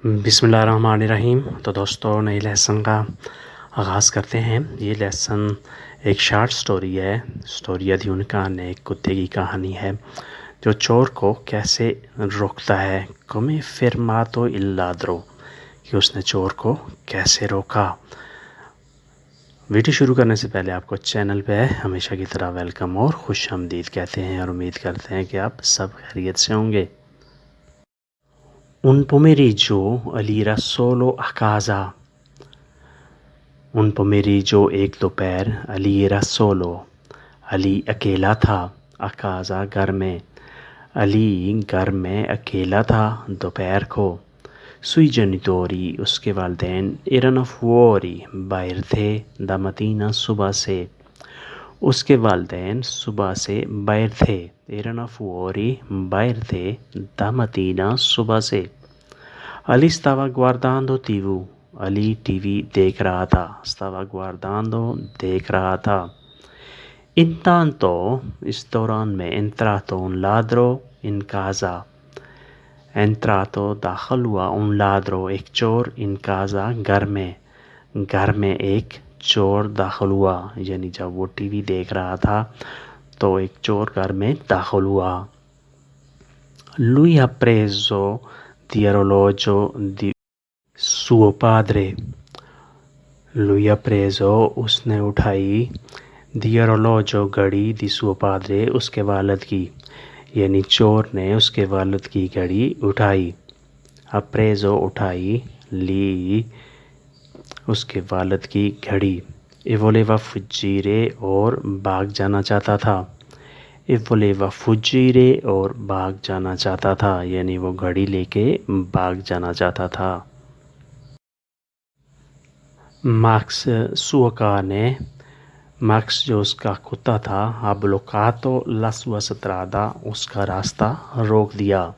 بسم اللہ الرحمن الرحیم۔ تو دوستوں، نئی لیسن کا آغاز کرتے ہیں۔ یہ لیسن ایک شارٹ سٹوری ہے۔ سٹوری ادیونکان ایک کتے کی کہانی ہے جو چور کو کیسے روکتا ہے۔ come fermato il ladro، کہ اس نے چور کو کیسے روکا۔ ویڈیو شروع کرنے سے پہلے آپ کو چینل پہ ہمیشہ کی طرح ویلکم اور خوش آمدید کہتے ہیں، اور امید کرتے ہیں کہ آپ سب خیریت سے ہوں گے۔ Un pomeriggio Ali era solo a casa. Un pomeriggio ایک دوپہر علی era solo، علی اکیلا تھا، a casa گھر میں، علی گھر میں اکیلا تھا دوپہر کو۔ Sui genitori اس کے والدین erano fuori باہر تھے da mattina صبح سے، اس کے والدین صبح سے باہر تھے، erano fuori باہر تھے da mattina صبح سے۔ علی stava guardando TV، علی ٹی وی دیکھ رہا تھا، stava guardando دیکھ رہا تھا۔ Intanto اس دوران میں entrato un ladro in casa، entrato داخل ہوا un ladro ایک چور in casa گھر میں ایک چور داخل ہوا، یعنی جب وہ ٹی وی دیکھ رہا تھا تو ایک چور گھر میں داخل ہوا۔ Lui ha preso di orologio di suo padre، lui ha preso اس نے اٹھائی di orologio گھڑی di suo padre اس کے والد کی، یعنی چور نے اس کے والد کی گھڑی اٹھائی۔ ha preso اٹھائی، لی اس کے والد کی گھڑی۔ e voleva fuggire اور بھاگ جانا چاہتا تھا، e voleva fuggire اور بھاگ جانا چاہتا تھا، یعنی وہ گھڑی لے کے بھاگ جانا چاہتا تھا۔ Max suo cane، میکس جو اس کا کتا تھا، ha bloccato la sua strada اس کا راستہ روک دیا،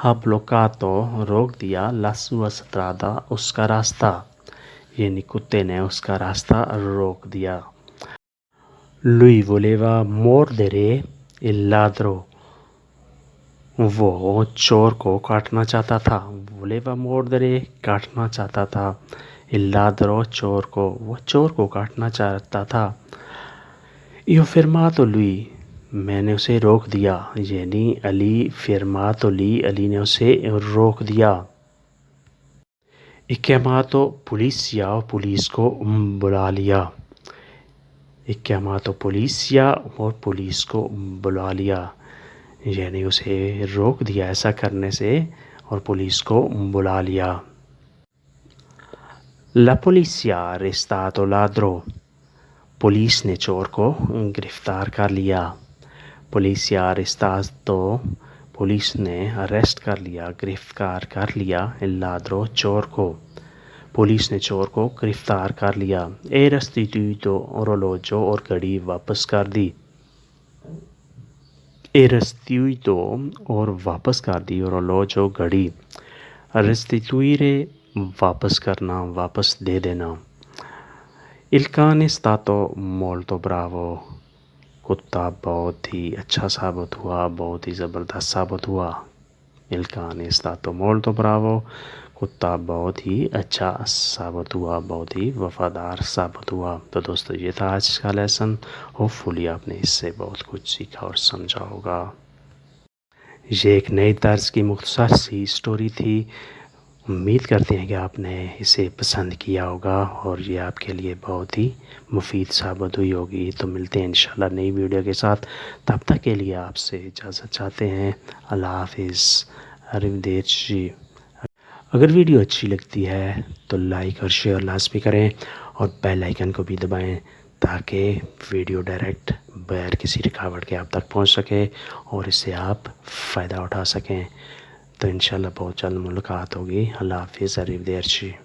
ha bloccato روک دیا la sua strada اس کا راستہ، یعنی کتے نے اس کا راستہ روک دیا۔ Lui voleva mordere il ladro، وہ چور کو کاٹنا چاہتا تھا، voleva mordere کاٹنا چاہتا تھا، il ladro چور کو، وہ چور کو کاٹنا چاہتا تھا۔ Io fermato lui، میں نے اسے روک دیا، یعنی علی fermato lui، علی نے اسے روک دیا۔ E chiamato polizia، پولیس کو بلا لیا، e chiamato polizia اور پولیس کو بلا لیا، یعنی اسے روک دیا ایسا کرنے سے اور پولیس کو بلا لیا۔ La polizia ha arrestato ladro، police نے چور کو گرفتار کر لیا۔ Polizia ha arrestato، پولیس نے اریسٹ کر لیا، گرفتار کر لیا il ladro چور کو، پولیس نے چور کو گرفتار کر لیا۔ E restituito orologio اور گھڑی واپس کر دی، e restituito اور واپس کر دی orologio گھڑی، restituire واپس کرنا، واپس دے دینا۔ Il cane è stato molto bravo، کتا بہت ہی اچھا ثابت ہوا، بہت ہی زبردست ثابت ہوا۔ Il cane è stato molto bravo، کتا بہت ہی اچھا ثابت ہوا، بہت ہی وفادار ثابت ہوا۔ تو دوستو، یہ تھا آج کا لیسن۔ ہوپفلی آپ نے اس سے بہت کچھ سیکھا اور سمجھا ہوگا۔ یہ ایک نئے طرز کی مختصر سی سٹوری تھی۔ امید کرتے ہیں کہ آپ نے اسے پسند کیا ہوگا اور یہ آپ کے لیے بہت ہی مفید ثابت ہوئی ہوگی۔ تو ملتے ہیں انشاءاللہ نئی ویڈیو کے ساتھ، تب تک کے لیے آپ سے اجازت چاہتے ہیں۔ اللہ حافظ، arrivederci۔ اگر ویڈیو اچھی لگتی ہے تو لائک اور شیئر لازمی کریں اور بیل آئیکن کو بھی دبائیں تاکہ ویڈیو ڈائریکٹ بغیر کسی رکاوٹ کے آپ تک پہنچ سکے اور اس سے آپ فائدہ اٹھا سکیں۔ تو انشاءاللہ بہت جلد ملاقات ہوگی۔ اللہ حافظ، arrivederci۔